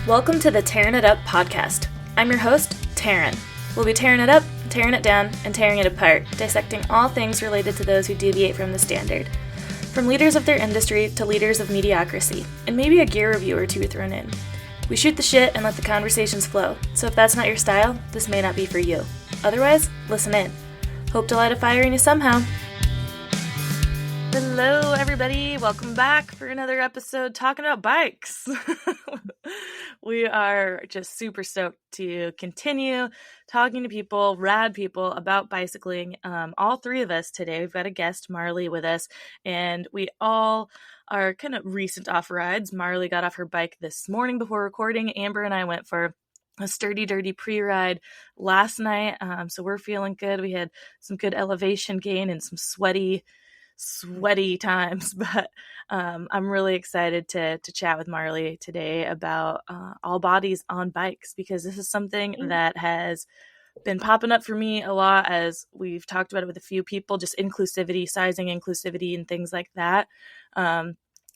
Welcome to the Tearing It Up podcast. I'm your host, Taryn. We'll be tearing it up, tearing it down, and tearing it apart, dissecting all things related to those who deviate from the standard. From leaders of their industry to leaders of mediocrity, and maybe a gear review or two thrown in. We shoot the shit and let the conversations flow, so if that's not your style, this may not be for you. Otherwise, listen in. Hope to light a fire in you somehow. Hello, everybody. Welcome back for another episode talking about bikes. We are just super stoked to continue talking to people, rad people about bicycling. All three of us today, we've got a guest, Marley, with us, and we all are kind of recent off rides. Marley got off her bike this morning before recording. Amber and I went for a sturdy, dirty pre-ride last night, so we're feeling good. We had some good elevation gain and some sweaty times, but I'm really excited to chat with Marley today about all bodies on bikes, because this is something that has been popping up for me a lot as we've talked about it with a few people, just inclusivity, sizing inclusivity, and things like that.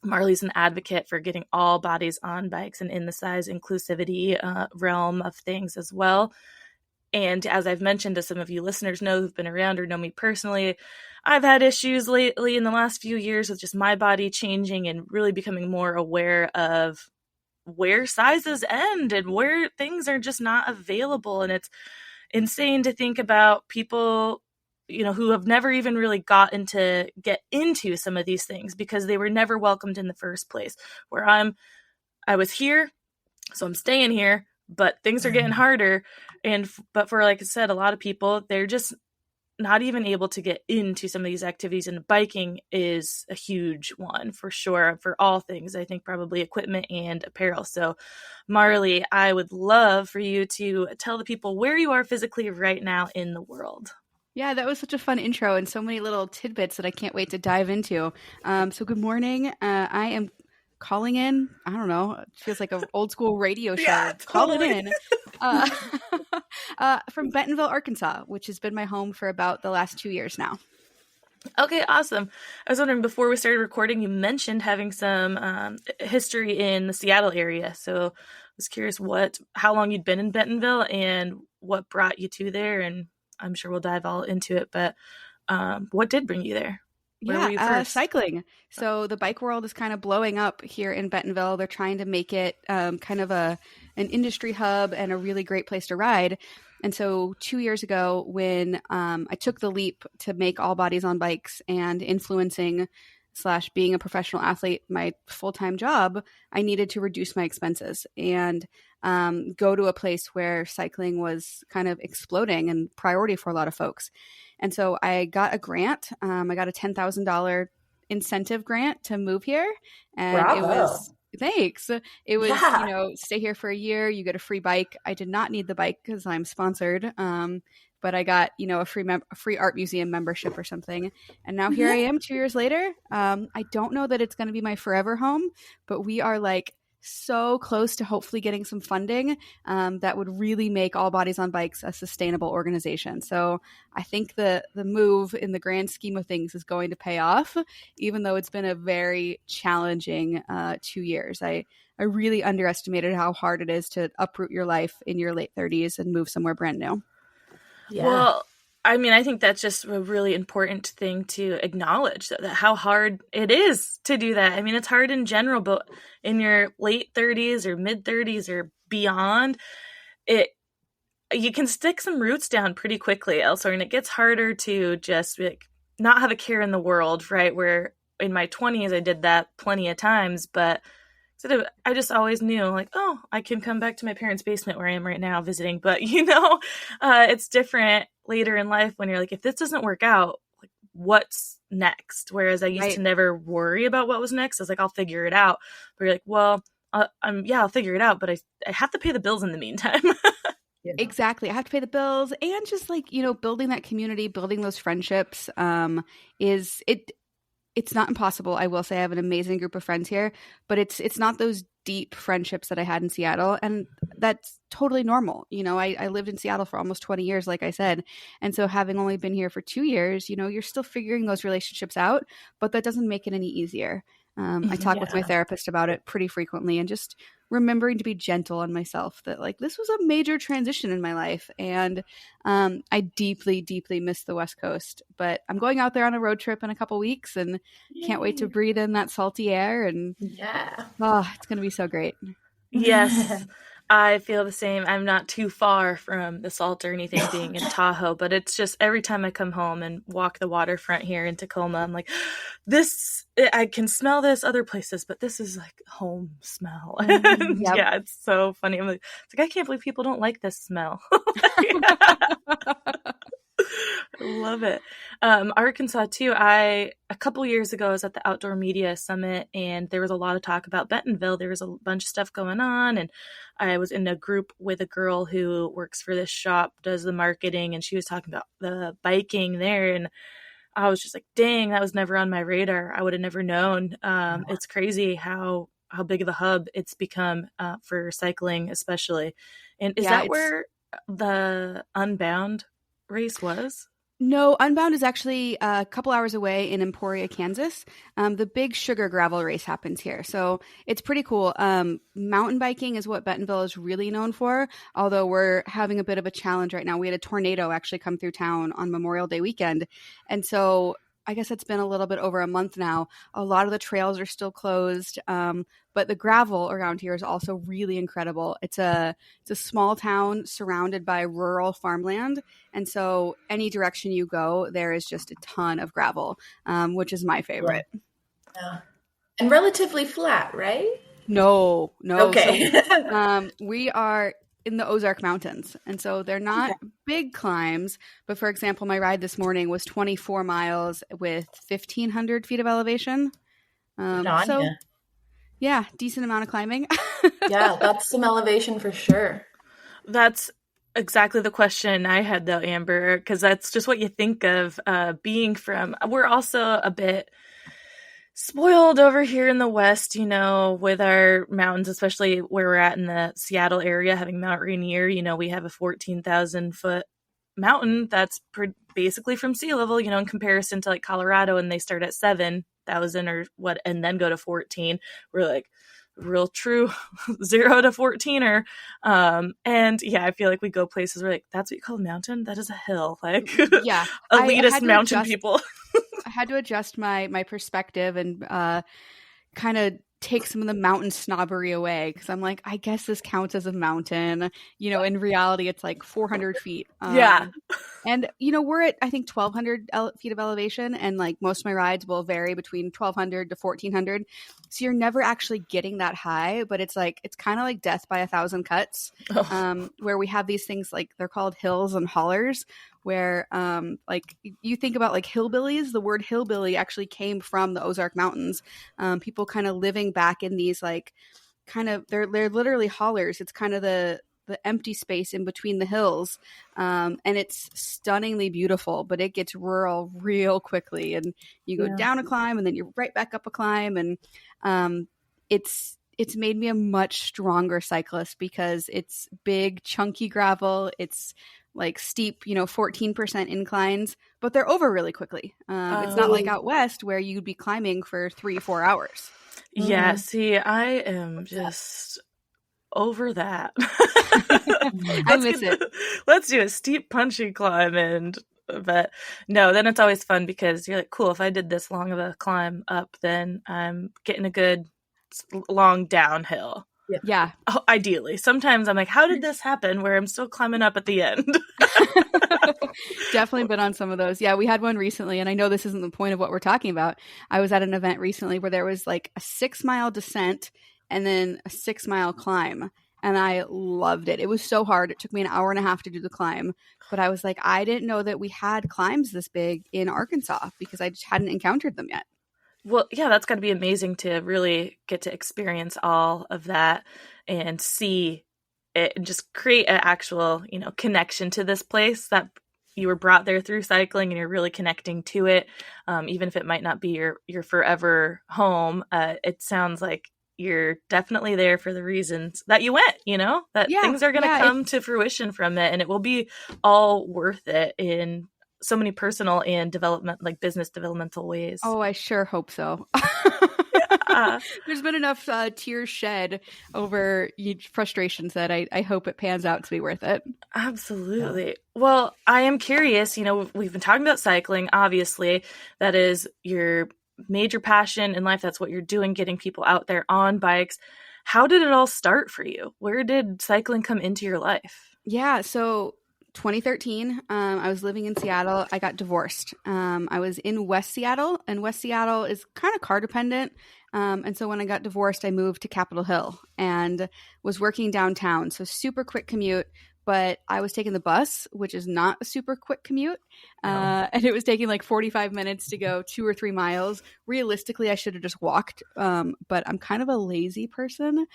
Marley's an advocate for getting all bodies on bikes and in the size inclusivity realm of things as well. And as I've mentioned, as some of you listeners know who've been around or know me personally, I've had issues lately in the last few years with just my body changing and really becoming more aware of where sizes end and where things are just not available. And it's insane to think about people, you know, who have never even really get into some of these things because they were never welcomed in the first place. Where I was here, so I'm staying here, but things are getting harder. But for, like I said, a lot of people, they're just not even able to get into some of these activities, and biking is a huge one for sure for all things. I think probably equipment and apparel. So Marley, I would love for you to tell the people where you are physically right now in the world. Yeah, that was such a fun intro and so many little tidbits that I can't wait to dive into. So good morning. I am calling in, I don't know, it feels like an old school radio show. Yeah, totally. Calling in from Bentonville, Arkansas, which has been my home for about the last 2 years now. Okay, awesome. I was wondering, before we started recording, you mentioned having some history in the Seattle area. So I was curious how long you'd been in Bentonville and what brought you to there. And I'm sure we'll dive all into it, but what did bring you there? Cycling. So the bike world is kind of blowing up here in Bentonville. They're trying to make it kind of an industry hub and a really great place to ride. And so 2 years ago, when I took the leap to make all bodies on bikes and influencing / being a professional athlete my full-time job, I needed to reduce my expenses and go to a place where cycling was kind of exploding and priority for a lot of folks. And so I got a grant. I got a $10,000 incentive grant to move here. And Bravo. It was, thanks. It was, stay here for a year. You get a free bike. I did not need the bike because I'm sponsored. But I got, a free art museum membership or something. And now here I am 2 years later. I don't know that it's going to be my forever home, but we are like so close to hopefully getting some funding that would really make All Bodies on Bikes a sustainable organization. So I think the move in the grand scheme of things is going to pay off, even though it's been a very challenging 2 years. I really underestimated how hard it is to uproot your life in your late 30s and move somewhere brand new. Yeah. Well, I mean, I think that's just a really important thing to acknowledge, that how hard it is to do that. I mean, it's hard in general, but in your late 30s or mid 30s or beyond, you can stick some roots down pretty quickly elsewhere, and it gets harder to just not have a care in the world, right? Where in my 20s, I did that plenty of times, but I just always knew, like, oh, I can come back to my parents' basement where I am right now visiting. But, it's different later in life when you're like, if this doesn't work out, like, what's next? Whereas I used to never worry about what was next. I was like, I'll figure it out. But you're like, well, I'll figure it out, but I have to pay the bills in the meantime. Yeah. Exactly. I have to pay the bills, and just like, building that community, building those friendships it's not impossible. I will say I have an amazing group of friends here, but it's not those deep friendships that I had in Seattle. And that's totally normal. I lived in Seattle for almost 20 years, like I said. And so having only been here for 2 years, you're still figuring those relationships out, but that doesn't make it any easier. I talk with my therapist about it pretty frequently, and just remembering to be gentle on myself that like this was a major transition in my life. And I deeply, deeply miss the West Coast. But I'm going out there on a road trip in a couple weeks and can't wait to breathe in that salty air. And it's going to be so great. Yes, I feel the same. I'm not too far from the salt or anything being in Tahoe, but it's just every time I come home and walk the waterfront here in Tacoma, I'm like, I can smell this other places, but this is like home smell. And Yep. yeah, it's so funny. It's like, I can't believe people don't like this smell. I love it. Arkansas too. A couple years ago, I was at the Outdoor Media Summit, and there was a lot of talk about Bentonville. There was a bunch of stuff going on, and I was in a group with a girl who works for this shop, does the marketing, and she was talking about the biking there, and I was just like, dang, that was never on my radar. I would have never known. It's crazy how big of a hub it's become for cycling, especially. And is that where the Unbound race was? No, Unbound is actually a couple hours away in Emporia, Kansas. The big sugar gravel race happens here. So it's pretty cool. Mountain biking is what Bentonville is really known for, although we're having a bit of a challenge right now. We had a tornado actually come through town on Memorial Day weekend. And so I guess it's been a little bit over a month now. A lot of the trails are still closed, but the gravel around here is also really incredible. It's a small town surrounded by rural farmland, and so any direction you go, there is just a ton of gravel, which is my favorite. Yeah. And relatively flat, right? No. Okay. So, we are in the Ozark Mountains. And so they're not big climbs, but for example, my ride this morning was 24 miles with 1,500 feet of elevation. Yeah, decent amount of climbing. Yeah, that's some elevation for sure. That's exactly the question I had though, Amber, because that's just what you think of being from. We're also a bit spoiled over here in the West, with our mountains, especially where we're at in the Seattle area, having Mount Rainier. We have a 14,000 foot mountain that's basically from sea level, in comparison to like Colorado, and they start at 7,000 or what, and then go to 14. We're like real true 0 to 14er. And yeah, I feel like we go places where like, that's what you call a mountain? That is a hill. Like, yeah, elitist mountain people. I had to adjust my perspective and kind of take some of the mountain snobbery away, because I'm like, I guess this counts as a mountain. In reality, it's like 400 feet. Yeah. And, we're at, I think, 1,200 feet of elevation. And like most of my rides will vary between 1,200 to 1,400. So you're never actually getting that high, but it's kind of like death by 1,000 cuts, where we have these things like they're called hills and hollers, where like you think about like hillbillies. The word hillbilly actually came from the Ozark Mountains. People kind of living back in these like they're literally hollers. It's kind of the empty space in between the hills, and it's stunningly beautiful, but it gets rural real quickly, and you go down a climb and then you're right back up a climb, and it's made me a much stronger cyclist because it's big chunky gravel. It's like steep, 14% inclines, but they're over really quickly. It's not like out west where you'd be climbing for 3-4 hours. Yeah, see, I am just over that. I miss it. Let's do a steep punchy climb, but no, then it's always fun because you're like, cool, if I did this long of a climb up, then I'm getting a good long downhill. Yeah. Oh, ideally. Sometimes I'm like, how did this happen where I'm still climbing up at the end? Definitely been on some of those. Yeah, we had one recently, and I know this isn't the point of what we're talking about. I was at an event recently where there was like a 6-mile descent and then a 6-mile climb, and I loved it. It was so hard. It took me an hour and a half to do the climb, but I was like, I didn't know that we had climbs this big in Arkansas because I just hadn't encountered them yet. Well, yeah, that's got to be amazing to really get to experience all of that and see it and just create an actual, connection to this place that you were brought there through cycling, and you're really connecting to it. Even if it might not be your forever home, it sounds like you're definitely there for the reasons that you went, that things are going to come to fruition from it, and it will be all worth it in so many personal and development, like business developmental ways. Oh, I sure hope so. There's been enough tears shed over frustrations that I hope it pans out to be worth it. Absolutely. Well, I am curious, we've been talking about cycling, obviously. That is your major passion in life. That's what you're doing, getting people out there on bikes. How did it all start for you? Where did cycling come into your life? Yeah, so 2013, I was living in Seattle. I got divorced. I was in West Seattle, and West Seattle is kind of car dependent. And so when I got divorced, I moved to Capitol Hill and was working downtown. So super quick commute, but I was taking the bus, which is not a super quick commute. And it was taking like 45 minutes to go 2 or 3 miles. Realistically, I should have just walked. But I'm kind of a lazy person,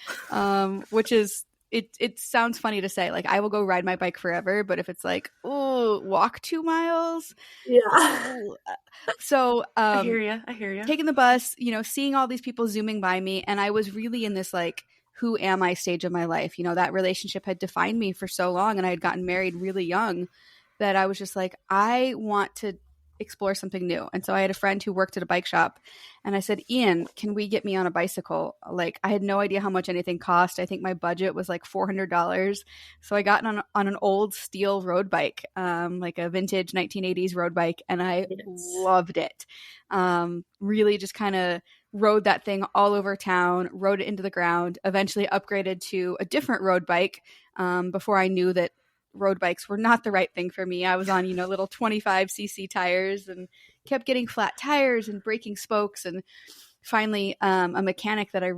which is, it sounds funny to say, like I will go ride my bike forever, but if it's like, oh, walk 2 miles. Yeah. So I hear you. Taking the bus, seeing all these people zooming by me. And I was really in this like, who am I stage of my life? That relationship had defined me for so long, and I had gotten married really young that I was just like, I want to explore something new. And so I had a friend who worked at a bike shop, and I said, Ian, can we get me on a bicycle? Like I had no idea how much anything cost. I think my budget was like $400. So I got on an old steel road bike, like a vintage 1980s road bike. And I loved it. Really just kind of rode that thing all over town, rode it into the ground, eventually upgraded to a different road bike before I knew that road bikes were not the right thing for me. I was on, little 25cc tires and kept getting flat tires and breaking spokes. And finally, a mechanic that I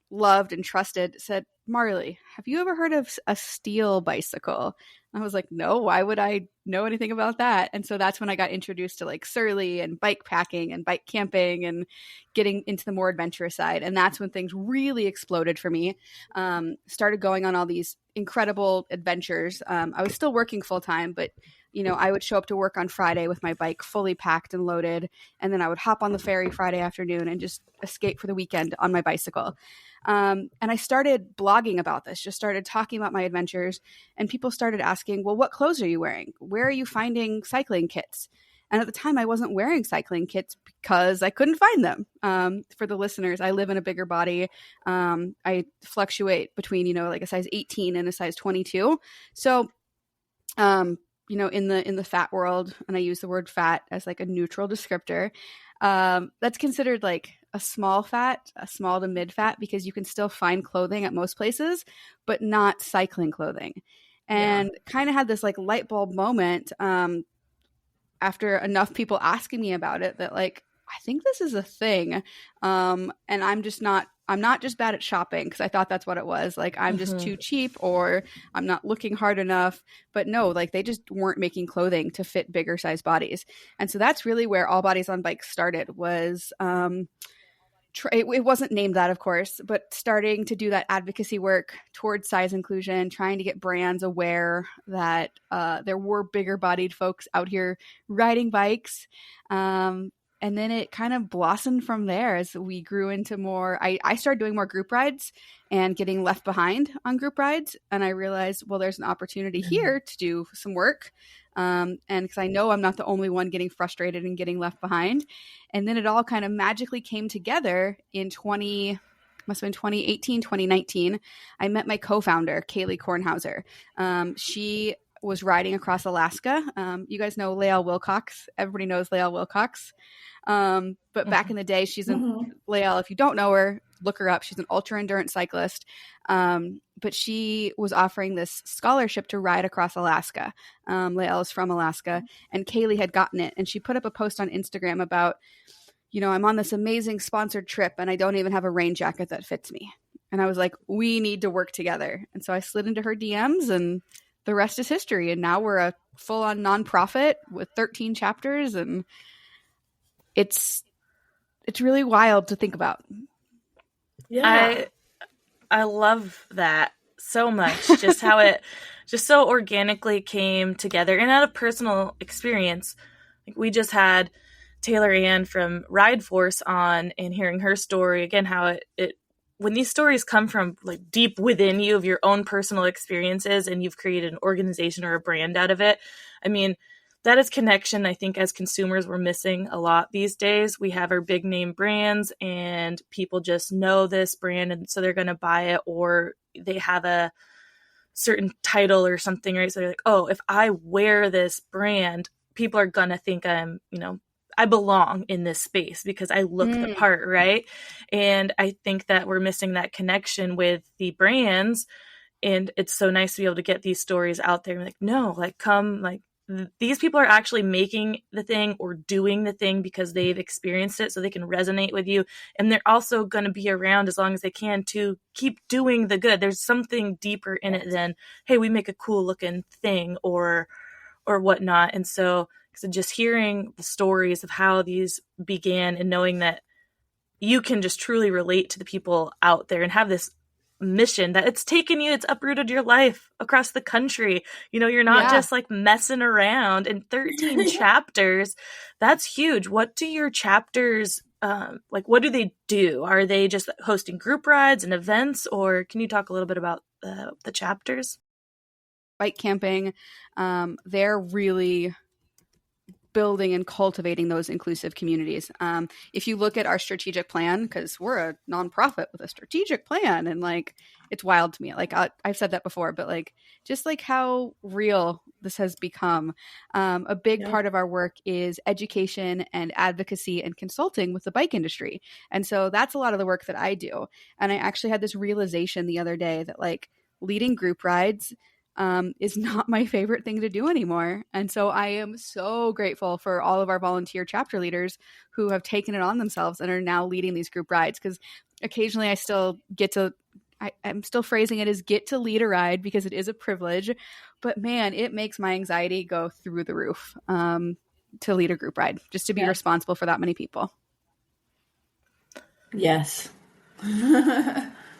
loved and trusted said, Marley, have you ever heard of a steel bicycle? I was like, no, why would I know anything about that? And so that's when I got introduced to like Surly and bike packing and bike camping and getting into the more adventurous side. And that's when things really exploded for me. Started going on all these incredible adventures. I was still working full time, but I would show up to work on Friday with my bike fully packed and loaded. And then I would hop on the ferry Friday afternoon and just escape for the weekend on my bicycle. And I started blogging about this, just started talking about my adventures, and people started asking, well, what clothes are you wearing? Where are you finding cycling kits? And at the time I wasn't wearing cycling kits because I couldn't find them. For the listeners, I live in a bigger body. I fluctuate between, like a size 18 and a size 22. So, in the fat world, and I use the word fat as like a neutral descriptor, that's considered like a small to mid fat, because you can still find clothing at most places, but not cycling clothing. And kind of had this like light bulb moment after enough people asking me about it that like, I think this is a thing. And I'm not just bad at shopping, because I thought that's what it was. Like, I'm just too cheap, or I'm not looking hard enough. But no, like they just weren't making clothing to fit bigger size bodies. And so that's really where All Bodies on Bikes started, was it wasn't named that, of course, but starting to do that advocacy work towards size inclusion, trying to get brands aware that there were bigger bodied folks out here riding bikes. And then it kind of blossomed from there as we grew into more. I started doing more group rides and getting left behind on group rides. And I realized, well, there's an opportunity here to do some work. And because I know I'm not the only one getting frustrated and getting left behind. And then it all kind of magically came together in 2018, 2019. I met my co-founder, Kaylee Kornhauser. She was riding across Alaska. You guys know Lael Wilcox. Everybody knows Lael Wilcox. But back in the day, she's Lael, if you don't know her, look her up. She's an ultra endurance cyclist. But she was offering this scholarship to ride across Alaska. Lael is from Alaska, and Kaylee had gotten it. And she put up a post on Instagram about, I'm on this amazing sponsored trip and I don't even have a rain jacket that fits me. And I was like, we need to work together. And so I slid into her DMs, and the rest is history. And now we're a full-on nonprofit with 13 chapters, and it's really wild to think about. Yeah. I love that so much. Just how it just so organically came together, and out of personal experience. Like, we just had Taylor Ann from Ride Force on, and hearing her story again, how it when these stories come from like deep within you of your own personal experiences, and you've created an organization or a brand out of it. I mean, that is connection. I think as consumers, we're missing a lot these days. We have our big name brands and people just know this brand. And so they're going to buy it, or they have a certain title or something, right? So they're like, oh, if I wear this brand, people are going to think I'm, I belong in this space because I look the part, right? And I think that we're missing that connection with the brands. And it's so nice to be able to get these stories out there. Like, no, like, come, like, these people are actually making the thing or doing the thing because they've experienced it, so they can resonate with you. And they're also going to be around as long as they can to keep doing the good. There's something deeper in it than, hey, we make a cool looking thing or whatnot. And so just hearing the stories of how these began and knowing that you can just truly relate to the people out there and have this mission that it's taken you, it's uprooted your life across the country. You're not just like messing around in 13 chapters. That's huge. What do your chapters, like, what do they do? Are they just hosting group rides and events, or can you talk a little bit about the chapters? Bike camping, they're really building and cultivating those inclusive communities. If you look at our strategic plan, because we're a nonprofit with a strategic plan, and like, it's wild to me. Like, I've said that before, but like, just like how real this has become. A big part of our work is education and advocacy and consulting with the bike industry. And so that's a lot of the work that I do. And I actually had this realization the other day that like leading group rides is not my favorite thing to do anymore. And so I am so grateful for all of our volunteer chapter leaders who have taken it on themselves and are now leading these group rides. Because occasionally I still get to, I'm still phrasing it as get to lead a ride because it is a privilege. But man, it makes my anxiety go through the roof to lead a group ride, just to be responsible for that many people. Yes.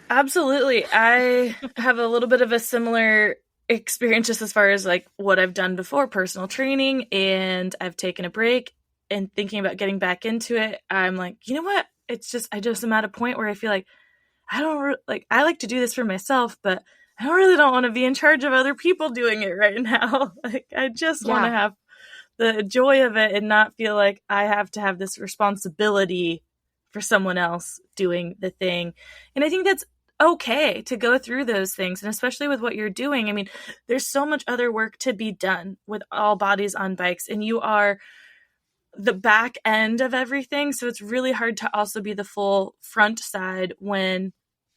Absolutely. I have a little bit of a similar experience just as far as like what I've done before, personal training, and I've taken a break and thinking about getting back into it. I'm like, you know what? It's just, I just am at a point where I feel like I like to do this for myself, but I don't want to be in charge of other people doing it right now. Like, I just want to have the joy of it and not feel like I have to have this responsibility for someone else doing the thing. And I think that's okay to go through those things. And especially with what you're doing, I mean, there's so much other work to be done with All Bodies on Bikes, and you are the back end of everything. So it's really hard to also be the full front side when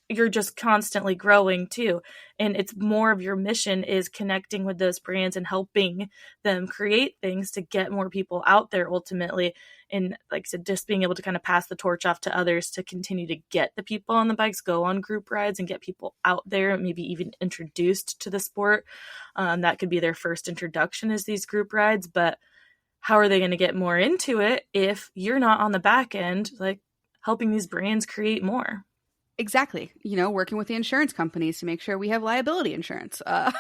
you're just constantly growing too. And it's more of your mission is connecting with those brands and helping them create things to get more people out there ultimately. And like I said, just being able to kind of pass the torch off to others to continue to get the people on the bikes, go on group rides and get people out there, maybe even introduced to the sport. That could be their first introduction is these group rides, but how are they going to get more into it if you're not on the back end, like helping these brands create more? Exactly. Working with the insurance companies to make sure we have liability insurance. All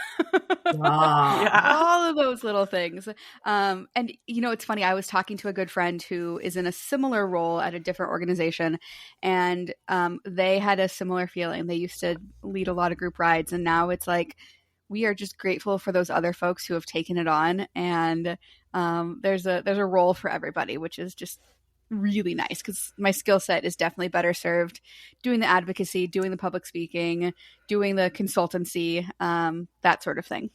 of those little things. And, it's funny. I was talking to a good friend who is in a similar role at a different organization, and they had a similar feeling. They used to lead a lot of group rides, and now it's like, we are just grateful for those other folks who have taken it on. And there's a role for everybody, which is just really nice because my skill set is definitely better served doing the advocacy, doing the public speaking, doing the consultancy, that sort of thing.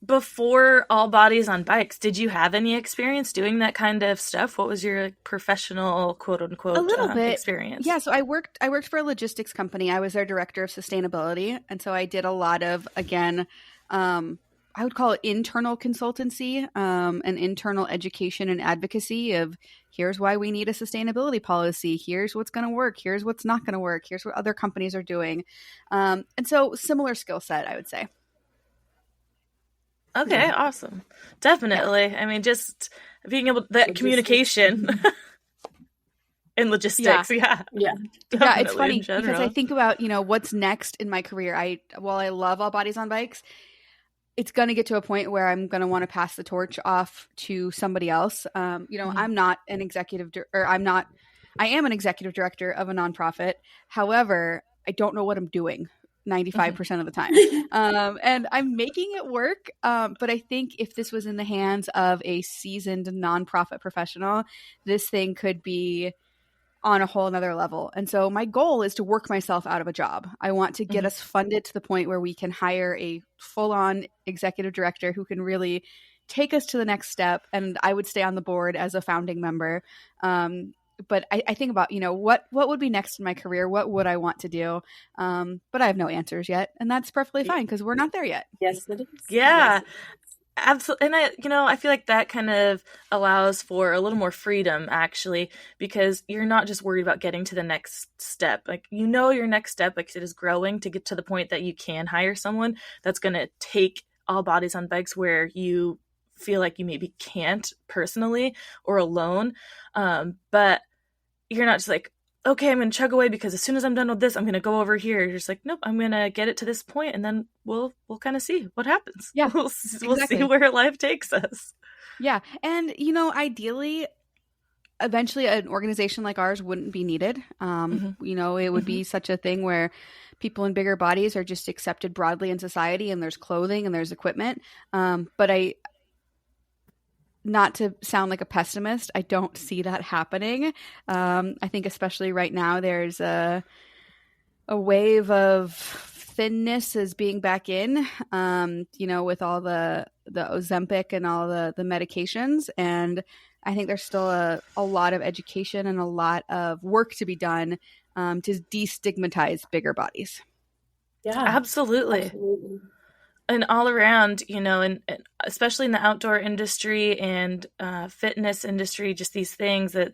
Before All Bodies on Bikes, did you have any experience doing that kind of stuff? What was your professional quote unquote experience? Yeah, so I worked for a logistics company. I was their director of sustainability, and so I did a lot of, again, I would call it internal consultancy, and internal education and advocacy of here's why we need a sustainability policy. Here's what's going to work. Here's what's not going to work. Here's what other companies are doing. And so similar skill set, I would say. Okay, awesome. Definitely. Yeah. I mean, just being able that communication and logistics. Yeah. It's funny because I think about, what's next in my career. While I love All Bodies on Bikes, it's going to get to a point where I'm going to want to pass the torch off to somebody else. I'm not an executive, I am an executive director of a nonprofit. However, I don't know what I'm doing 95% of the time. And I'm making it work. But I think if this was in the hands of a seasoned nonprofit professional, this thing could be on a whole nother level. And so my goal is to work myself out of a job. I want to get us funded to the point where we can hire a full-on executive director who can really take us to the next step. And I would stay on the board as a founding member. But I think about, what would be next in my career? What would I want to do? But I have no answers yet. And that's perfectly fine because we're not there yet. Yes, it is. Yeah. Yes. Absolutely. And I feel like that kind of allows for a little more freedom, actually, because you're not just worried about getting to the next step. Like, your next step, like it is growing to get to the point that you can hire someone that's going to take all bodies on bikes where you feel like you maybe can't personally or alone. But you're not just like, okay, I'm going to chug away because as soon as I'm done with this, I'm going to go over here. You're just like, nope, I'm going to get it to this point and then we'll kind of see what happens. Yeah, we'll see where life takes us. Yeah. And, ideally, eventually an organization like ours wouldn't be needed. It would be such a thing where people in bigger bodies are just accepted broadly in society and there's clothing and there's equipment. But not to sound like a pessimist, I don't see that happening. I think especially right now, there's a wave of thinness is being back in, with all the Ozempic and all the medications. And I think there's still a lot of education and a lot of work to be done to destigmatize bigger bodies. Yeah, absolutely. And all around, and especially in the outdoor industry and fitness industry, just these things that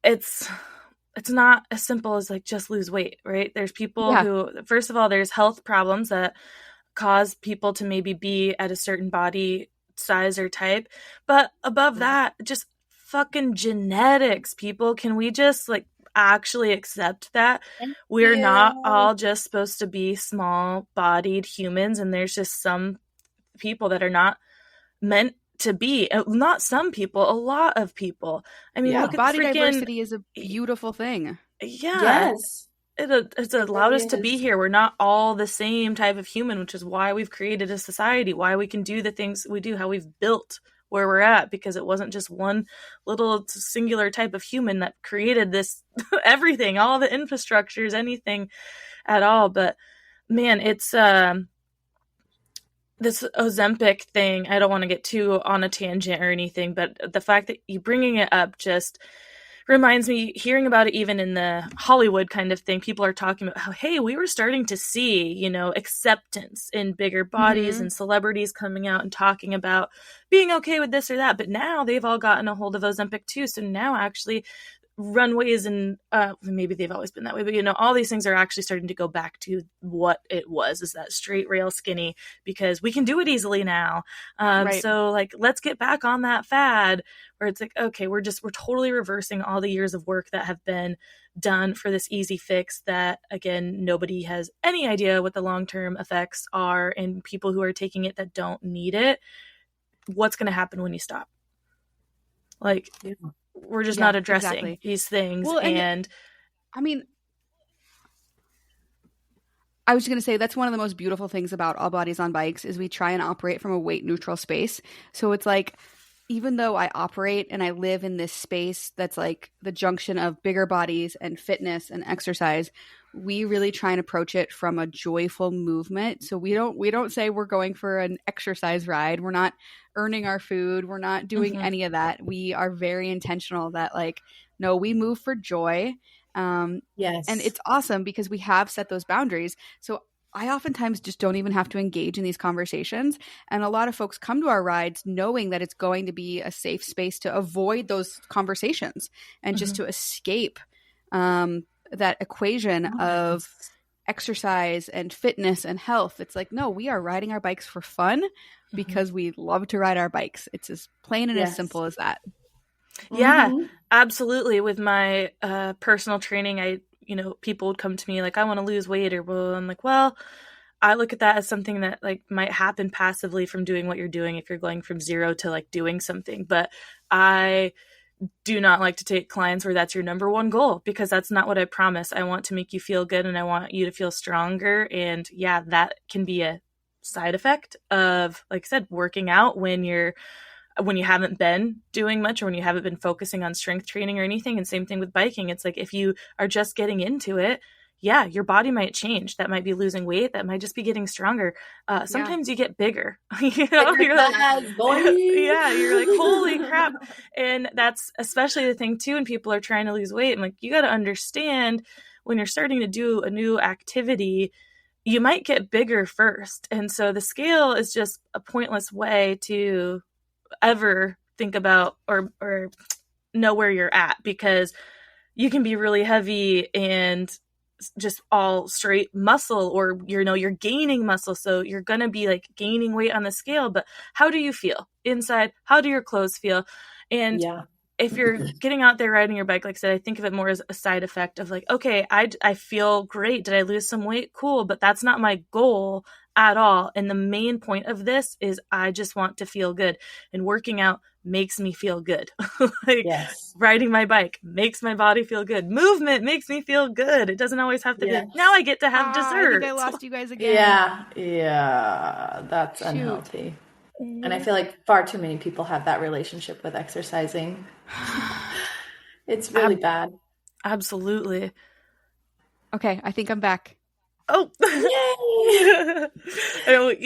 it's not as simple as like just lose weight, right? There's people who, first of all, there's health problems that cause people to maybe be at a certain body size or type. But above that, just fucking genetics, people. Can we just like actually accept that we're not all just supposed to be small-bodied humans, and there's just some people that are not meant to be. Not some people, a lot of people. I mean, look at body diversity is a beautiful thing. Yeah. Yes. It's allowed us to be here. We're not all the same type of human, which is why we've created a society, why we can do the things we do, how we've built where we're at, because it wasn't just one little singular type of human that created this everything, all the infrastructures, anything at all. But man, it's this Ozempic thing, I don't want to get too on a tangent or anything, but the fact that you bringing it up just reminds me, hearing about it even in the Hollywood kind of thing, people are talking about how, hey, we were starting to see, acceptance in bigger bodies and celebrities coming out and talking about being okay with this or that. But now they've all gotten a hold of Ozempic too. So now actually runways and maybe they've always been that way, but all these things are actually starting to go back to what it was, is that straight rail skinny, because we can do it easily now. Right. So like, let's get back on that fad where it's like, okay, we're totally reversing all the years of work that have been done for this easy fix that, again, nobody has any idea what the long-term effects are, and people who are taking it that don't need it, what's going to happen when you stop? Like, we're just not addressing these things. Well, and I mean, I was going to say that's one of the most beautiful things about All Bodies on Bikes is we try and operate from a weight neutral space. So it's like, even though I operate and I live in this space that's like the junction of bigger bodies and fitness and exercise, we really try and approach it from a joyful movement. So we don't say we're going for an exercise ride. We're not earning our food. We're not doing any of that. We are very intentional that like, no, we move for joy. Yes. And it's awesome because we have set those boundaries. So I oftentimes just don't even have to engage in these conversations. And a lot of folks come to our rides knowing that it's going to be a safe space to avoid those conversations and just to escape that equation of exercise and fitness and health. It's like, no, we are riding our bikes for fun because we love to ride our bikes. It's as plain and as simple as that. Yeah, absolutely. With my personal training, people would come to me like, I want to lose weight, or well, I'm like, well, I look at that as something that like might happen passively from doing what you're doing if you're going from zero to like doing something. But I do not like to take clients where that's your number one goal, because that's not what I promise. I want to make you feel good and I want you to feel stronger. And yeah, that can be a side effect of, like I said, working out when you haven't been doing much, or when you haven't been focusing on strength training or anything. And same thing with biking. It's like, if you are just getting into it, yeah, your body might change. That might be losing weight. That might just be getting stronger. Sometimes you get bigger. You know, you're like, yeah, you're like, holy crap. And that's especially the thing too, when people are trying to lose weight. And like, you got to understand, when you're starting to do a new activity, you might get bigger first. And so the scale is just a pointless way to ever think about or know where you're at, because you can be really heavy and just all straight muscle, or you're gaining muscle, so you're gonna be like gaining weight on the scale, but how do you feel inside? How do your clothes feel? And if you're getting out there riding your bike, like I said, I think of it more as a side effect of like, okay, I feel great. Did I lose some weight? Cool. But that's not my goal at all. And the main point of this is I just want to feel good, and working out makes me feel good. Like riding my bike makes my body feel good. Movement makes me feel good. It doesn't always have to be, now I get to have dessert. I think I lost you guys again. Yeah. That's unhealthy. And I feel like far too many people have that relationship with exercising. It's really bad. Absolutely. Okay, I think I'm back. Oh, yay!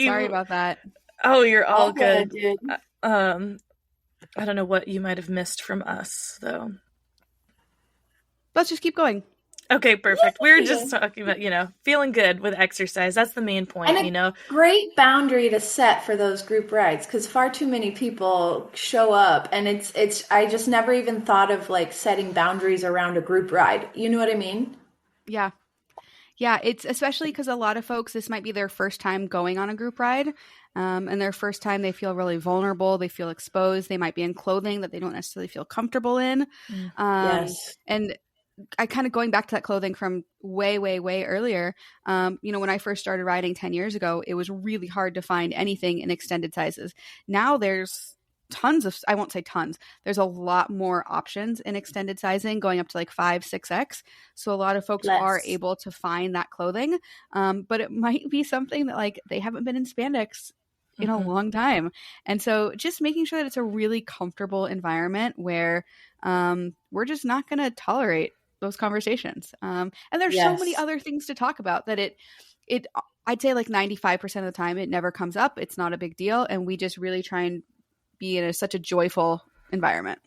Sorry about that. Oh, you're all good. Dude. I don't know what you might have missed from us, though. Let's just keep going. Okay, perfect. We were just talking about, feeling good with exercise. That's the main point, and great boundary to set for those group rides, because far too many people show up, and it's I just never even thought of like setting boundaries around a group ride. You know what I mean? Yeah. Yeah, it's especially because a lot of folks, this might be their first time going on a group ride, and their first time they feel really vulnerable. They feel exposed. They might be in clothing that they don't necessarily feel comfortable in. Yes. And I kind of going back to that clothing from way, way, way earlier. When I first started riding 10 years ago, it was really hard to find anything in extended sizes. Now there's I won't say tons. There's a lot more options in extended sizing, going up to like 5, 6X. So a lot of folks are able to find that clothing. But it might be something that like they haven't been in spandex in a long time. And so just making sure that it's a really comfortable environment where we're just not going to tolerate those conversations. And there's so many other things to talk about that I'd say like 95% of the time it never comes up. It's not a big deal. And we just really try and be in such a joyful environment.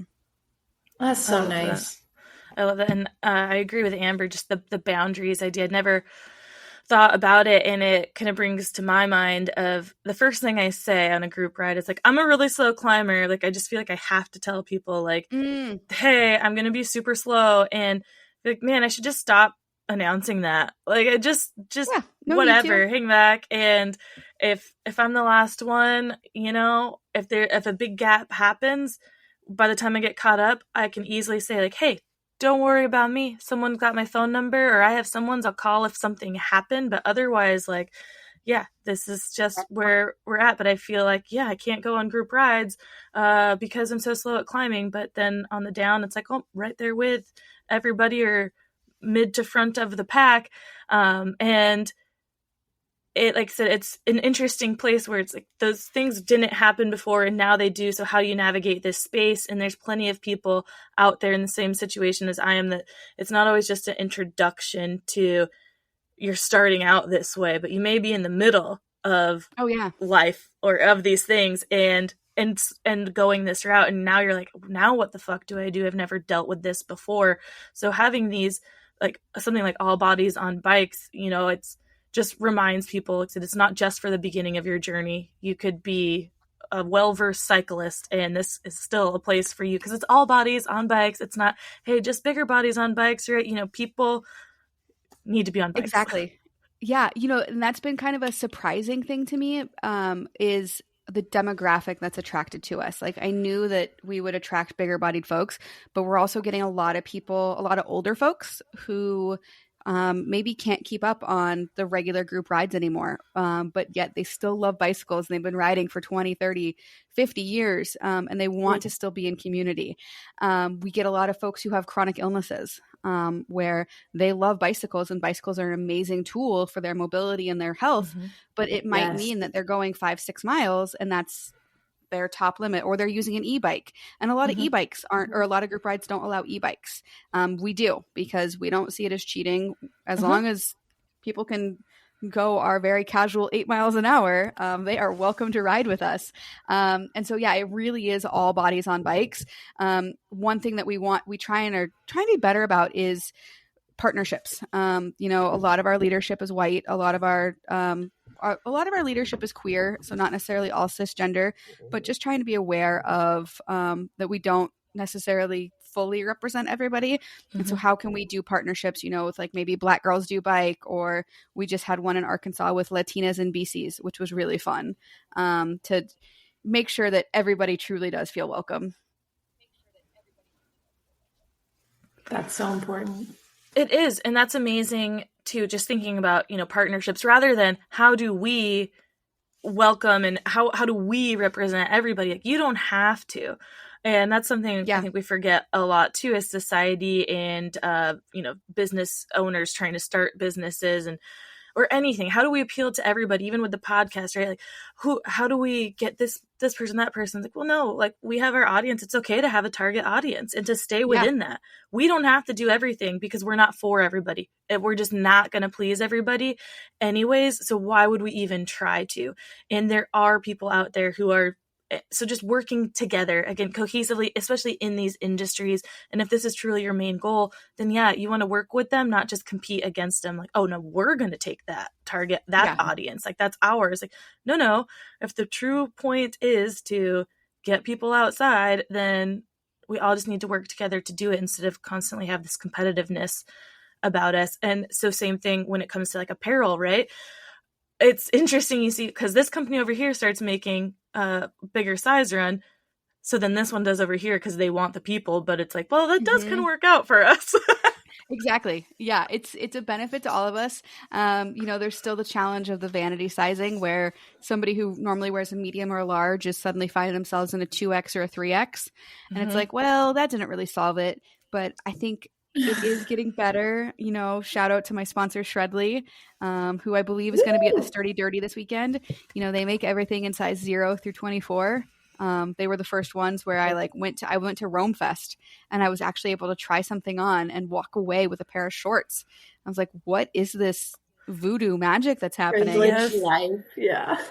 That's so nice. I love that. And I agree with Amber, just the boundaries idea. I'd never thought about it, and it kind of brings to my mind of the first thing I say on a group ride is like, I'm a really slow climber. Like, I just feel like I have to tell people like, hey, I'm going to be super slow. And like, man, I should just stop announcing that. Like, I just whatever, hang back. And if I'm the last one, if a big gap happens, by the time I get caught up, I can easily say like, hey, don't worry about me. Someone's got my phone number, or I have someone's. I'll call if something happened. But otherwise, like, yeah, this is just where we're at. But I feel like, I can't go on group rides because I'm so slow at climbing. But then on the down, it's like, oh, right there with everybody, or mid to front of the pack. And it, like I said, it's an interesting place where it's like those things didn't happen before and now they do. So how do you navigate this space? And there's plenty of people out there in the same situation as I am, that it's not always just an introduction to you're starting out this way, but you may be in the middle of life or of these things and going this route. And now you're like, now what the fuck do I do? I've never dealt with this before. So having these, like something like All Bodies on Bikes, it's just reminds people that it's not just for the beginning of your journey. You could be a well-versed cyclist, and this is still a place for you because it's all bodies on bikes. It's not, hey, just bigger bodies on bikes, right? People need to be on bikes. Exactly. Yeah. And that's been kind of a surprising thing to me, is the demographic that's attracted to us. Like, I knew that we would attract bigger bodied folks, but we're also getting a lot of older folks who maybe can't keep up on the regular group rides anymore, but yet they still love bicycles and they've been riding for 20, 30, 50 years, and they want to still be in community. We get a lot of folks who have chronic illnesses, where they love bicycles, and bicycles are an amazing tool for their mobility and their health, but it might mean that they're going 5-6 miles and that's their top limit, or they're using an e-bike. And a lot of e-bikes aren't, or a lot of group rides don't allow e-bikes. We do, because we don't see it as cheating. As long as people can go our very casual 8 miles an hour, they are welcome to ride with us. And so, yeah, it really is all bodies on bikes. One thing that we try and are trying to be better about is partnerships. A lot of our leadership is white. A lot of our leadership is queer, so not necessarily all cisgender, but just trying to be aware of that we don't necessarily fully represent everybody. And so how can we do partnerships, with like maybe Black Girls Do Bike, or we just had one in Arkansas with Latinas and BCs, which was really fun, to make sure that everybody truly does feel welcome. That's so important. It is. And that's amazing too, just thinking about, partnerships rather than how do we welcome and how do we represent everybody? Like, you don't have to. And that's something I think we forget a lot too, as society and, business owners trying to start businesses or anything. How do we appeal to everybody, even with the podcast, right? Like, how do we get this person, that person? Like, well, no, like, we have our audience. It's okay to have a target audience and to stay within that. We don't have to do everything because we're not for everybody. We're just not going to please everybody anyways. So why would we even try to? And there are people out there who are, so just working together, again, cohesively, especially in these industries. And if this is truly your main goal, then you want to work with them, not just compete against them. Like, oh no, we're going to take that target, that audience. Like, that's ours. Like, no. If the true point is to get people outside, then we all just need to work together to do it, instead of constantly have this competitiveness about us. And so same thing when it comes to like apparel, right? It's interesting, you see, because this company over here starts making a bigger size run. So then this one does over here because they want the people. But it's like, well, that does kind of work out for us. Exactly. Yeah, it's a benefit to all of us. There's still the challenge of the vanity sizing, where somebody who normally wears a medium or a large is suddenly finding themselves in a 2X or a 3X. And it's like, well, that didn't really solve it. But I think it is getting better. Shout out to my sponsor, Shredly, who I believe is going to be at the Sturdy Dirty this weekend. They make everything in size 0 through 24. They were the first ones where I went to Rome Fest, and I was actually able to try something on and walk away with a pair of shorts. I was like, what is this voodoo magic that's happening? Life. Yeah.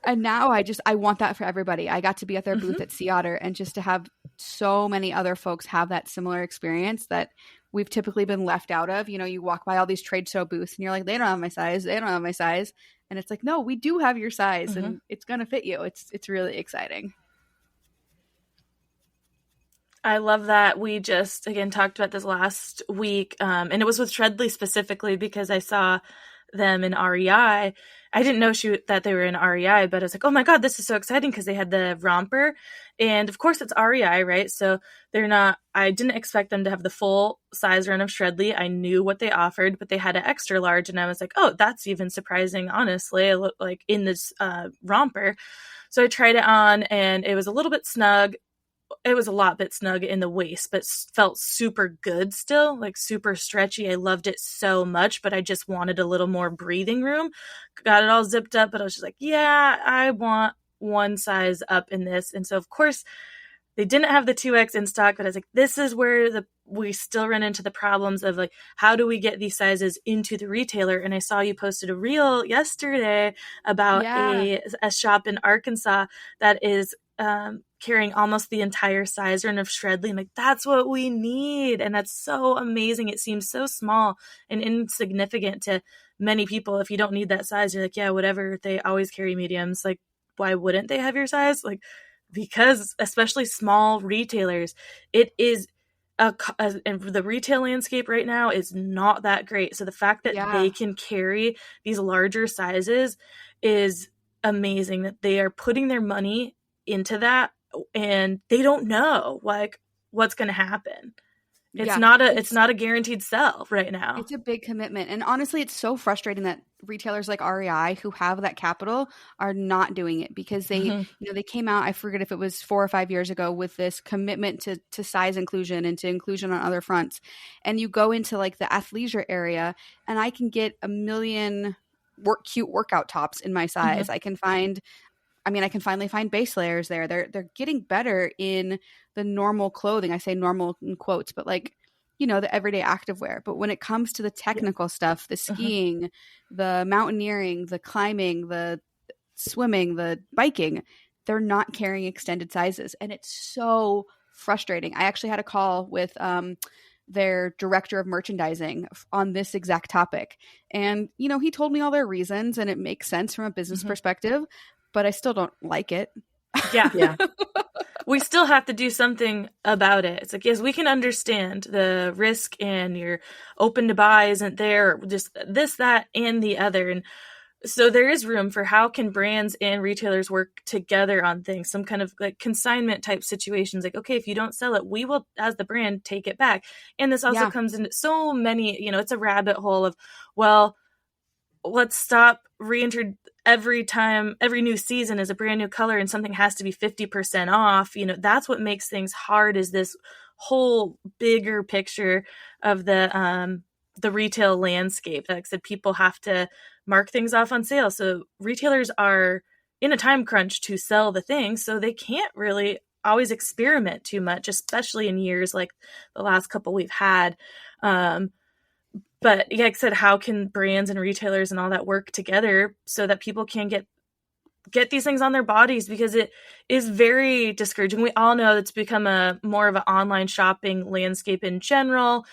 And now I want that for everybody. I got to be at their booth at Sea Otter, and just to have so many other folks have that similar experience that we've typically been left out of. You walk by all these trade show booths and you're like, they don't have my size. They don't have my size. And it's like, no, we do have your size, and it's going to fit you. It's really exciting. I love that. We just, again, talked about this last week, and it was with Shredley specifically because I saw them in REI. I didn't know that they were in REI, but I was like, oh my God, this is so exciting, because they had the romper. And of course it's REI, right? So I didn't expect them to have the full size run of Shredley. I knew what they offered, but they had an extra large. And I was like, oh, that's even surprising, honestly. I look like in this romper. So I tried it on, and it was a little bit snug. It was a lot bit snug in the waist, but felt super good still, like super stretchy. I loved it so much, but I just wanted a little more breathing room. Got it all zipped up, but I was just like, yeah, I want one size up in this. And so, of course, they didn't have the 2X in stock, but I was like, this is where we still run into the problems of like, how do we get these sizes into the retailer? And I saw you posted a reel yesterday about a shop in Arkansas that is carrying almost the entire size run of Shredley. I'm like, that's what we need. And that's so amazing. It seems so small and insignificant to many people. If you don't need that size, you're like, yeah, whatever. They always carry mediums. Like, why wouldn't they have your size? Like, because especially small retailers, it is and the retail landscape right now is not that great. So the fact that they can carry these larger sizes is amazing, that they are putting their money into that, and they don't know like what's going to happen. It's Yeah, not a guaranteed sell right now. it's a big commitment. And honestly, it's so frustrating that retailers like REI who have that capital are not doing it, because they, Mhm. they came out, I forget if it was 4 or 5 years ago, with this commitment to size inclusion and to inclusion on other fronts. And you go into like the athleisure area and I can get a million cute workout tops in my size. Mhm. I can finally find base layers there. They're getting better in the normal clothing. I say normal in quotes, but like, the everyday activewear. But when it comes to the technical stuff, the Uh-huh. skiing, the mountaineering, the climbing, the swimming, the biking, they're not carrying extended sizes. And it's so frustrating. I actually had a call with their director of merchandising on this exact topic. And, he told me all their reasons, and it makes sense from a business Mhm. perspective, but I still don't like it. Yeah. Yeah. We still have to do something about it. It's like, yes, we can understand the risk and your open to buy isn't there, just this, that, and the other. And so there is room for how can brands and retailers work together on things, some kind of like consignment type situations. Like, okay, if you don't sell it, we will, as the brand, take it back. And this also Yeah. comes into so many, it's a rabbit hole of, well, let's stop every new season is a brand new color and something has to be 50% off. That's what makes things hard, is this whole bigger picture of the retail landscape. Like I said, people have to mark things off on sale. So retailers are in a time crunch to sell the thing. So they can't really always experiment too much, especially in years like the last couple we've had. But like I said, how can brands and retailers and all that work together so that people can get these things on their bodies? Because it is very discouraging. We all know it's become a more of an online shopping landscape in general,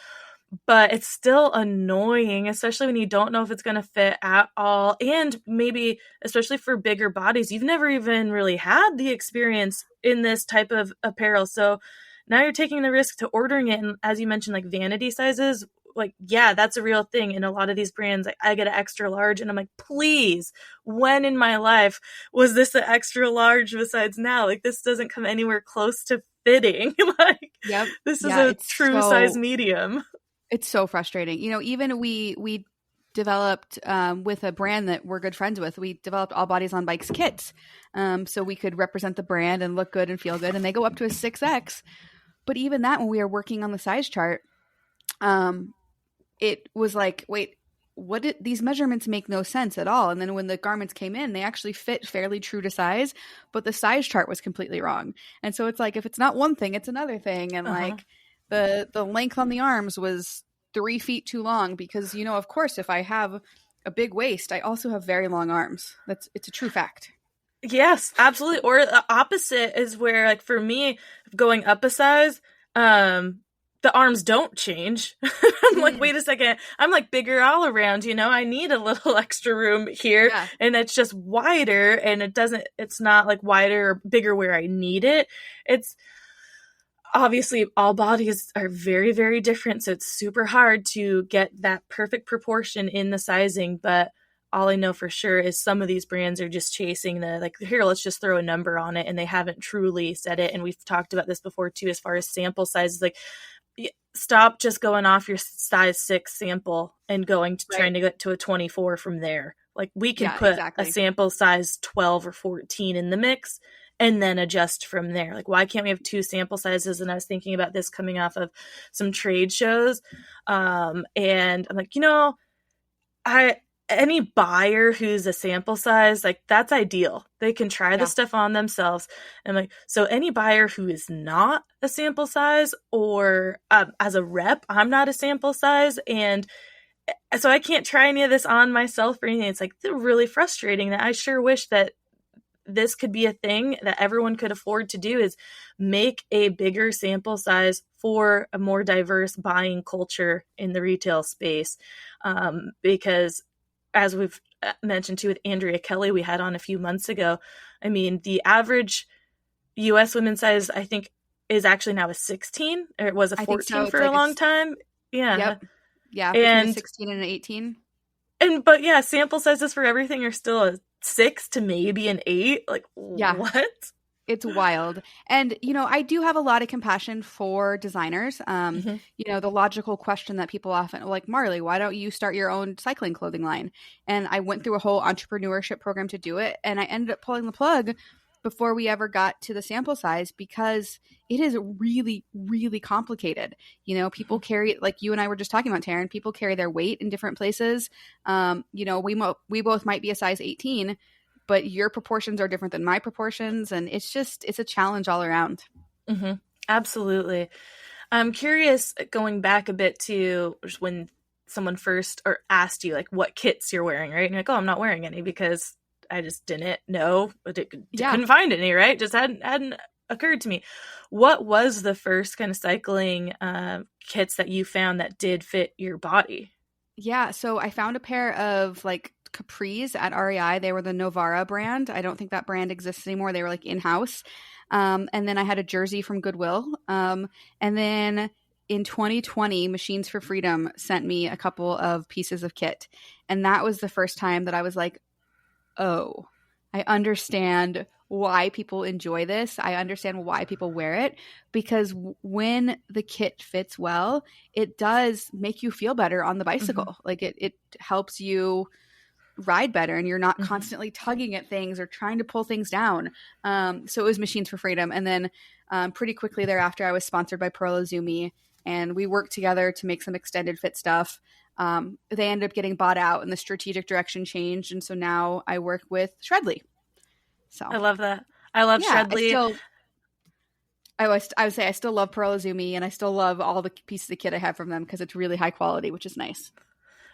but it's still annoying, especially when you don't know if it's going to fit at all. And maybe, especially for bigger bodies, you've never even really had the experience in this type of apparel. So now you're taking the risk to ordering it. And as you mentioned, like vanity sizes, like, yeah, that's a real thing. In a lot of these brands, I get an extra large and I'm like, please, when in my life was this an extra large besides now? Like, this doesn't come anywhere close to fitting. Like, Yep. this is Yeah, a true size medium. It's so frustrating. Even we developed with a brand that we're good friends with, we developed All Bodies on Bikes kits. So we could represent the brand and look good and feel good. And they go up to a 6X. But even that, when we were working on the size chart, it was like, wait, these measurements make no sense at all. And then when the garments came in, they actually fit fairly true to size, but the size chart was completely wrong. And so it's like, if it's not one thing, it's another thing. And like the length on the arms was 3 feet too long because, of course, if I have a big waist, I also have very long arms. It's a true fact. Yes, absolutely. Or the opposite is where, like, for me, going up a size, the arms don't change. I'm like, wait a second, I'm like bigger all around, I need a little extra room here. Yeah. And it's just wider, and it's not like wider or bigger where I need it. It's obviously all bodies are very, very different. So it's super hard to get that perfect proportion in the sizing. But all I know for sure is some of these brands are just chasing here, let's just throw a number on it. And they haven't truly said it. And we've talked about this before too, as far as sample sizes. Like, stop just going off your size 6 sample and going to trying to get to a 24 from there. Like, we can put a sample size 12 or 14 in the mix and then adjust from there. Like, why can't we have 2 sample sizes? And I was thinking about this coming off of some trade shows. And I'm like, any buyer who's a sample size, like, that's ideal. They can try the stuff on themselves. And like, so any buyer who is not a sample size, or as a rep, I'm not a sample size. And so I can't try any of this on myself or anything. It's like really frustrating that I sure wish that this could be a thing that everyone could afford to do, is make a bigger sample size for a more diverse buying culture in the retail space. Because as we've mentioned too with Andrea Kelly, we had on a few months ago, I mean, the average US women's size, I think, is actually now a 16, or it was a 14 for a long time. Yeah. Yep. Yeah. Between a 16 and an 18. But yeah, sample sizes for everything are still a 6 to maybe an 8. Like, what? It's wild. And, I do have a lot of compassion for designers. Mm-hmm. The logical question that people often like, Marley, why don't you start your own cycling clothing line? And I went through a whole entrepreneurship program to do it. And I ended up pulling the plug before we ever got to the sample size because it is really, really complicated. People carry, like you and I were just talking about, Taryn, people carry their weight in different places. We both might be a size 18, but your proportions are different than my proportions. And it's a challenge all around. Mm-hmm. Absolutely. I'm curious, going back a bit to just when someone first or asked you like what kits you're wearing, right? And you're like, oh, I'm not wearing any because I just didn't know. Couldn't find any, right? Just hadn't occurred to me. What was the first kind of cycling kits that you found that did fit your body? Yeah. So I found a pair of like capris at REI. They were the Novara brand. I don't think that brand exists anymore. They were like in-house. And then I had a jersey from Goodwill. And then in 2020, Machines for Freedom sent me a couple of pieces of kit. And that was the first time that I was like, oh, I understand why people enjoy this. I understand why people wear it, because when the kit fits well, it does make you feel better on the bicycle. Mm-hmm. Like it helps you ride better and you're not mm-hmm. constantly tugging at things or trying to pull things down. So it was Machines for Freedom. And then pretty quickly thereafter, I was sponsored by Pearl Izumi, and we worked together to make some extended fit stuff. They ended up getting bought out and the strategic direction changed. And so now I work with Shredly. So I love that. I love Shredly. I would say I still love Pearl Izumi, and I still love all the pieces of kit I have from them because it's really high quality, which is nice.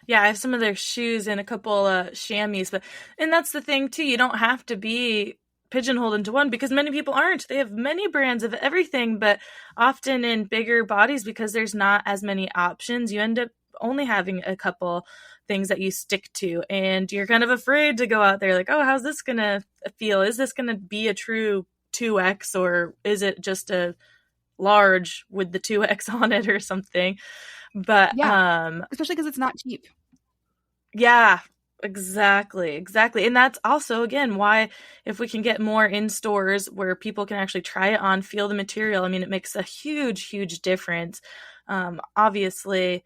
Yeah, I have some of their shoes and a couple chamois, and that's the thing too. You don't have to be pigeonholed into one because many people aren't. They have many brands of everything, but often in bigger bodies, because there's not as many options, you end up only having a couple things that you stick to, and you're kind of afraid to go out there like, oh, how's this gonna feel? Is this gonna be a true 2X, or is it just a large with the 2X on it or something? But yeah, especially because it's not cheap. Yeah, exactly. And that's also, again, why if we can get more in stores where people can actually try it on, feel the material, I mean, it makes a huge difference. Obviously,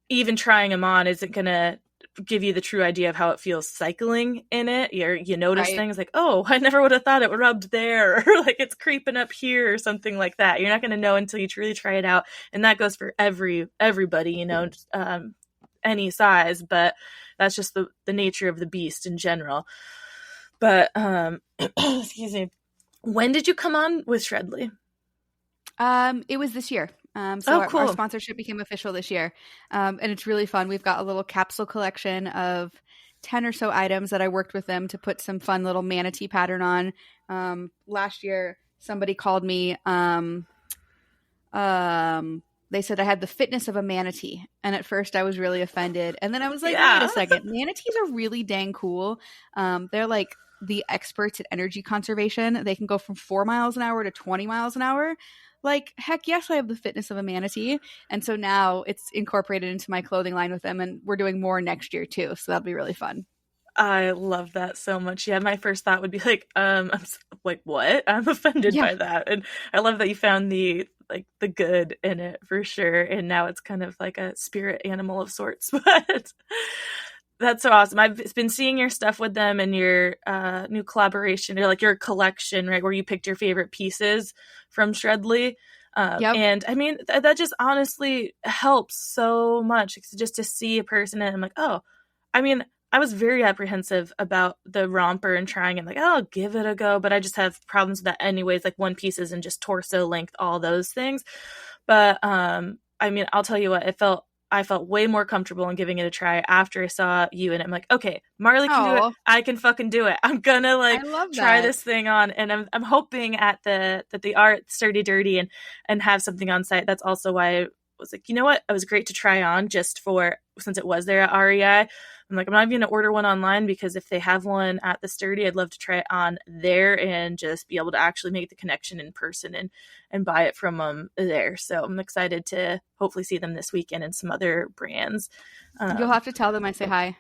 even trying them on isn't going to give you the true idea of how it feels cycling in it. You notice things like, oh, I never would have thought it rubbed there, or like it's creeping up here or something like that. You're not going to know until you truly try it out. And that goes for everybody, any size, but that's just the nature of the beast in general. But excuse me, when did you come on with Shredly? It was this year. Cool. Our sponsorship became official this year. And it's really fun. We've got a little capsule collection of 10 or so items that I worked with them to put some fun little manatee pattern on. Last year, somebody called me, they said I had the fitness of a manatee. And at first I was really offended. And then I was like, wait a second. Manatees are really dang cool. They're like the experts at energy conservation. They can go from 4 miles an hour to 20 miles an hour. Like, heck yes, I have the fitness of a manatee. And so now it's incorporated into my clothing line with them. And we're doing more next year too. So that'll be really fun. I love that so much. Yeah, my first thought would be like, I'm like, what? I'm offended by that. And I love that you found the good in it for sure. And now it's kind of like a spirit animal of sorts. But that's so awesome. I've been seeing your stuff with them and your new collaboration, or like your collection, right, where you picked your favorite pieces from Shredly. And I mean, that just honestly helps so much, just to see a person and I'm like, oh, I mean, I was very apprehensive about the romper and trying it, like, oh, I'll give it a go, but I just have problems with that anyways, like one pieces and just torso length, all those things. But I mean, I'll tell you what, I felt way more comfortable in giving it a try after I saw you, and I'm like, okay, Marley can do it. I can fucking do it. I'm gonna try this thing on, and I'm hoping that the art sturdy dirty and have something on site. That's also why I was like, you know what, it was great to try on just for, since it was there at REI. I'm like, I'm not even going to order one online, because if they have one at the Sturdy, I'd love to try it on there and just be able to actually make the connection in person and buy it from them there. So I'm excited to hopefully see them this weekend and some other brands. You'll have to tell them I say hi.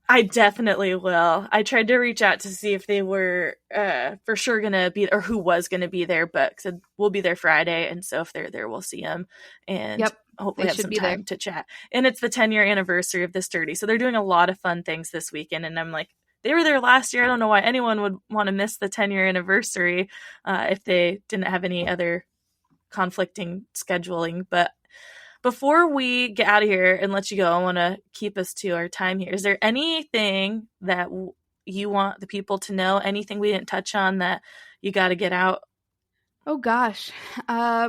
I definitely will. I tried to reach out to see if they were for sure going to be, or who was going to be there, but said we'll be there Friday. And so if they're there, we'll see them and Yep, hopefully they have should some be there. time to chat. And it's the 10-year anniversary of the Sturdy. So they're doing a lot of fun things this weekend. And I'm like, they were there last year. I don't know why anyone would want to miss the 10-year anniversary if they didn't have any other conflicting scheduling. But before we get out of here and let you go, I want to keep us to our time here. Is there anything that you want the people to know? Anything we didn't touch on that you got to get out? Oh gosh. I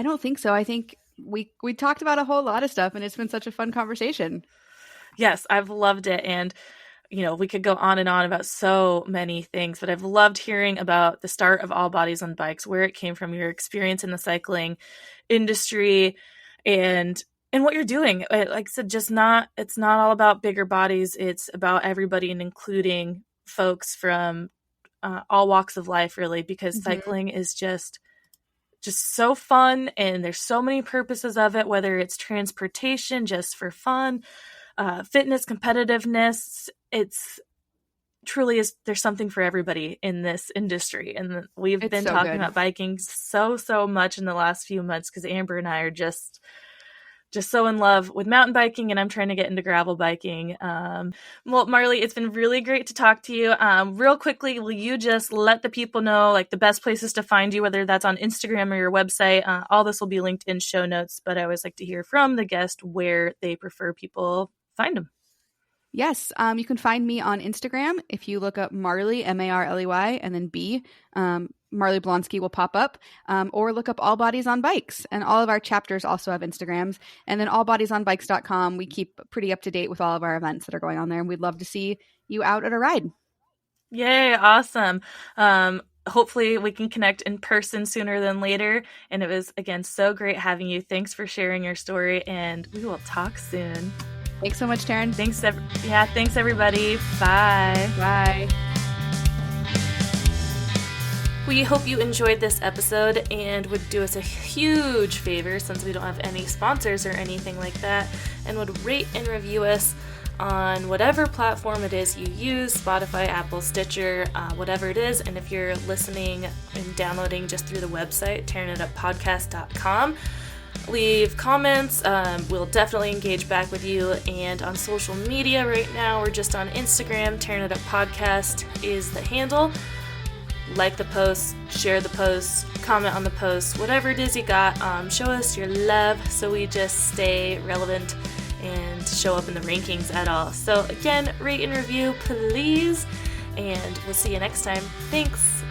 don't think so. I think we talked about a whole lot of stuff, and it's been such a fun conversation. Yes, I've loved it. And we could go on and on about so many things, but I've loved hearing about the start of All Bodies on Bikes, where it came from, your experience in the cycling industry, and what you're doing. Like I said, it's not all about bigger bodies. It's about everybody, and including folks from all walks of life, really, because cycling is just so fun, and there's so many purposes of it, whether it's transportation, just for fun, fitness, competitiveness. It's truly is, there's something for everybody in this industry. And we've been talking about biking so much in the last few months because Amber and I are just so in love with mountain biking, and I'm trying to get into gravel biking. Well, Marley, it's been really great to talk to you. Real quickly, will you just let the people know like the best places to find you, whether that's on Instagram or your website? All this will be linked in show notes, but I always like to hear from the guest where they prefer people find them. Yes, you can find me on Instagram. If you look up Marley, Marley, and then B, Marley Blonsky will pop up, or look up All Bodies on Bikes. And all of our chapters also have Instagrams. And then allbodiesonbikes.com, we keep pretty up to date with all of our events that are going on there. And we'd love to see you out at a ride. Yay, awesome. Hopefully we can connect in person sooner than later. And it was, again, so great having you. Thanks for sharing your story, and we will talk soon. Thanks so much, Taryn. Thanks everybody. Bye. Bye. We hope you enjoyed this episode and would do us a huge favor, since we don't have any sponsors or anything like that, and would rate and review us on whatever platform it is you use, Spotify, Apple, Stitcher, whatever it is. And if you're listening and downloading just through the website, tearingituppodcast.com, leave comments. We'll definitely engage back with you. And on social media right now, we're just on Instagram. Tearing It Up Podcast is the handle. Like the post, share the post, comment on the post, whatever it is you got. Show us your love so we just stay relevant and show up in the rankings at all. So again, rate and review, please. And we'll see you next time. Thanks.